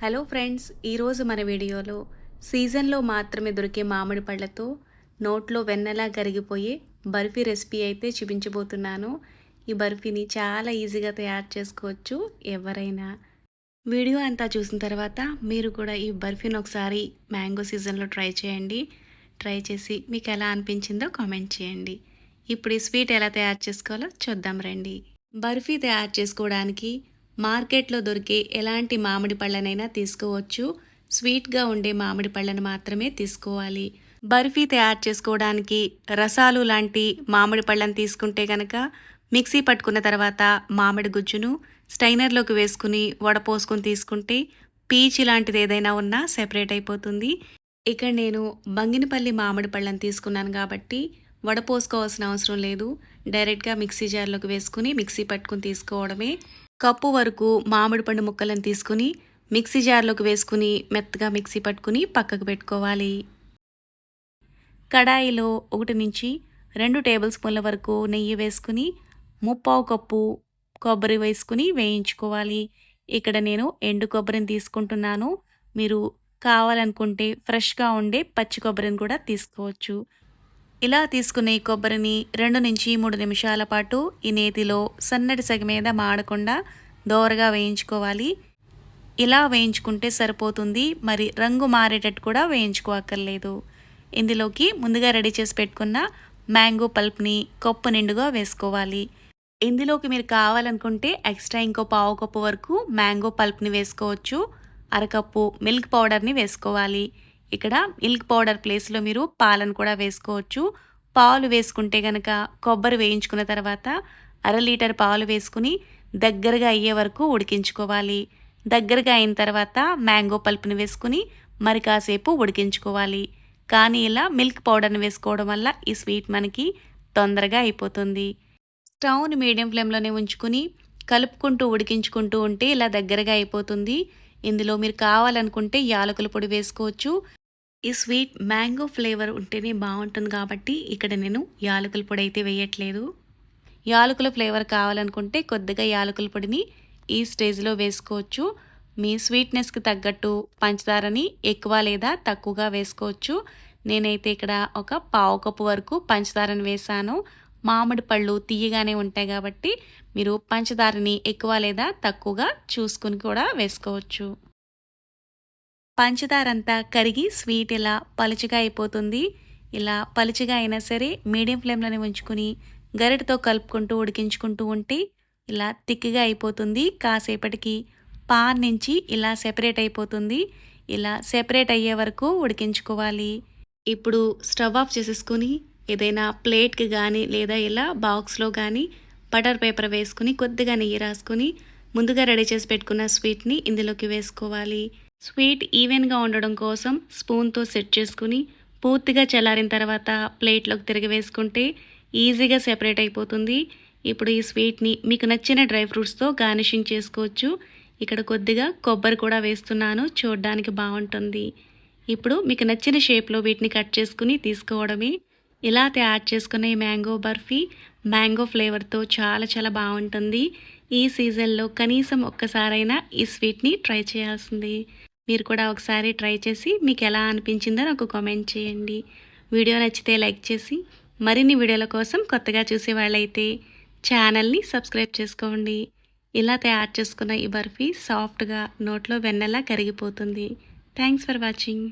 Hello friends, ఈరోజు మన వీడియోలో సీజన్లో మాత్రమే దొరికే మామిడి పళ్ళతో నోట్లో వెన్నలా కరిగిపోయే బర్ఫీ రెసిపీ అయితే చూపించబోతున్నాను. ఈ బర్ఫీని చాలా ఈజీగా తయారు చేసుకోవచ్చు ఎవరైనా. వీడియో అంతా చూసిన తర్వాత మీరు కూడా ఈ బర్ఫీని ఒకసారి మ్యాంగో సీజన్లో ట్రై చేయండి. ట్రై చేసి మీకు ఎలా అనిపించిందో కామెంట్ చేయండి. ఇప్పుడు ఈ స్వీట్ ఎలా తయారు చేసుకోవాలో చూద్దాం రండి. బర్ఫీ తయారు చేసుకోవడానికి మార్కెట్లో దొరికే ఎలాంటి మామిడి పళ్ళనైనా తీసుకోవచ్చు. స్వీట్గా ఉండే మామిడి పళ్ళను మాత్రమే తీసుకోవాలి. బర్ఫీ తయారు చేసుకోవడానికి రసాలు లాంటి మామిడి పళ్ళను తీసుకుంటే కనుక మిక్సీ పట్టుకున్న తర్వాత మామిడి గుజ్జును స్టైనర్లోకి వేసుకుని వడపోసుకొని తీసుకుంటే పీచు లాంటిది ఏదైనా ఉన్నా సెపరేట్ అయిపోతుంది. ఇక్కడ నేను బంగినపల్లి మామిడి పళ్ళను తీసుకున్నాను కాబట్టి వడపోసుకోవాల్సిన అవసరం లేదు. డైరెక్ట్గా మిక్సీ జార్లోకి వేసుకుని మిక్సీ పట్టుకుని తీసుకోవడమే. కప్పు వరకు మామిడి పండు ముక్కలను తీసుకుని మిక్సీ జార్లోకి వేసుకుని మెత్తగా మిక్సీ పట్టుకుని పక్కకు పెట్టుకోవాలి. కడాయిలో 1 నుంచి 2 టేబుల్ స్పూన్ల వరకు నెయ్యి వేసుకుని 3/4 కప్పు కొబ్బరి వేసుకుని వేయించుకోవాలి. ఇక్కడ నేను ఎండు కొబ్బరిని తీసుకుంటున్నాను. మీరు కావాలనుకుంటే ఫ్రెష్గా ఉండే పచ్చి కొబ్బరిని కూడా తీసుకోవచ్చు. ఇలా తీసుకునే కొబ్బరిని 2 నుంచి 3 నిమిషాల పాటు ఈ నేతిలో సన్నటి సెగ మీద మాడకుండా దోరగా వేయించుకోవాలి. ఇలా వేయించుకుంటే సరిపోతుంది. మరి రంగు మారేటట్టు కూడా వేయించుకోక్కర్లేదు. ఇందులోకి ముందుగా రెడీ చేసి పెట్టుకున్న మ్యాంగో పల్ప్ని కప్పు నిండుగా వేసుకోవాలి. ఇందులోకి మీరు కావాలనుకుంటే ఎక్స్ట్రా ఇంకో 1/4 కప్పు వరకు మ్యాంగో పల్ప్ని వేసుకోవచ్చు. అరకప్పు మిల్క్ పౌడర్ని వేసుకోవాలి. ఇక్కడ మిల్క్ పౌడర్ ప్లేస్లో మీరు పాలను కూడా వేసుకోవచ్చు. పాలు వేసుకుంటే కనుక కొబ్బరి వేయించుకున్న తర్వాత 1/2 లీటర్ పాలు వేసుకుని దగ్గరగా అయ్యే వరకు ఉడికించుకోవాలి. దగ్గరగా అయిన తర్వాత మ్యాంగో పల్ప్ని వేసుకుని మరి కాసేపు ఉడికించుకోవాలి. కానీ ఇలా మిల్క్ పౌడర్ని వేసుకోవడం వల్ల ఈ స్వీట్ మనకి తొందరగా అయిపోతుంది. స్టవ్ని మీడియం ఫ్లేమ్లోనే ఉంచుకుని కలుపుకుంటూ ఉడికించుకుంటూ ఉంటే ఇలా దగ్గరగా అయిపోతుంది. ఇందులో మీరు కావాలనుకుంటే యాలకుల పొడి వేసుకోవచ్చు. ఈ స్వీట్ మ్యాంగో ఫ్లేవర్ ఉంటేనే బాగుంటుంది కాబట్టి ఇక్కడ నేను యాలకుల పొడి అయితే వేయట్లేదు. యాలకుల ఫ్లేవర్ కావాలనుకుంటే కొద్దిగా యాలకుల పొడిని ఈ స్టేజ్లో వేసుకోవచ్చు. మీ స్వీట్నెస్కి తగ్గట్టు పంచదారని ఎక్కువ లేదా తక్కువగా వేసుకోవచ్చు. నేనైతే ఇక్కడ ఒక 1/4 కప్పు వరకు పంచదారని వేసాను. మామిడి పళ్ళు తీయగానే ఉంటాయి కాబట్టి మీరు పంచదారని ఎక్కువ లేదా తక్కువగా చూసుకుని కూడా వేసుకోవచ్చు. పంచదార అంతా కరిగి స్వీట్ ఇలా పలుచగా అయిపోతుంది. ఇలా పలుచగా అయినా సరే మీడియం ఫ్లేమ్లోనే ఉంచుకుని గరిటతో కలుపుకుంటూ ఉడికించుకుంటూ ఉంటే ఇలా తిక్కిగా అయిపోతుంది. కాసేపటికి పాన్ నుంచి ఇలా సెపరేట్ అయిపోతుంది. ఇలా సెపరేట్ అయ్యే వరకు ఉడికించుకోవాలి. ఇప్పుడు స్టవ్ ఆఫ్ చేసేసుకొని ఏదైనా ప్లేట్కి కానీ లేదా ఇలా బాక్స్లో కానీ బటర్ పేపర్ వేసుకుని కొద్దిగా నెయ్యి రాసుకొని ముందుగా రెడీ చేసి పెట్టుకున్న స్వీట్ని ఇందులోకి వేసుకోవాలి. స్వీట్ ఈవెన్గా ఉండడం కోసం స్పూన్తో సెట్ చేసుకుని పూర్తిగా చల్లారిన తర్వాత ప్లేట్లోకి తిరిగి వేసుకుంటే ఈజీగా సెపరేట్ అయిపోతుంది. ఇప్పుడు ఈ స్వీట్ని మీకు నచ్చిన డ్రై ఫ్రూట్స్తో గార్నిషింగ్ చేసుకోవచ్చు. ఇక్కడ కొద్దిగా కొబ్బరి కూడా వేస్తున్నాను, చూడడానికి బాగుంటుంది. ఇప్పుడు మీకు నచ్చిన షేప్లో వీటిని కట్ చేసుకుని తీసుకోవడమే. ఇలా తయారు చేసుకున్న ఈ మ్యాంగో బర్ఫీ మ్యాంగో ఫ్లేవర్తో చాలా చాలా బాగుంటుంది. ఈ సీజన్లో కనీసం ఒక్కసారైనా ఈ స్వీట్ని ట్రై చేయాల్సింది. మీరు కూడా ఒకసారి ట్రై చేసి మీకు ఎలా అనిపించిందో నాకు కామెంట్ చేయండి. వీడియో నచ్చితే లైక్ చేసి మరిన్ని వీడియోల కోసం కొత్తగా చూసే వాళ్ళైతే ఛానల్ని సబ్స్క్రైబ్ చేసుకోండి. ఇలా తయారు చేసుకున్న ఈ బర్ఫీ సాఫ్ట్గా నోట్లో వెన్నలా కరిగిపోతుంది. Thanks for watching.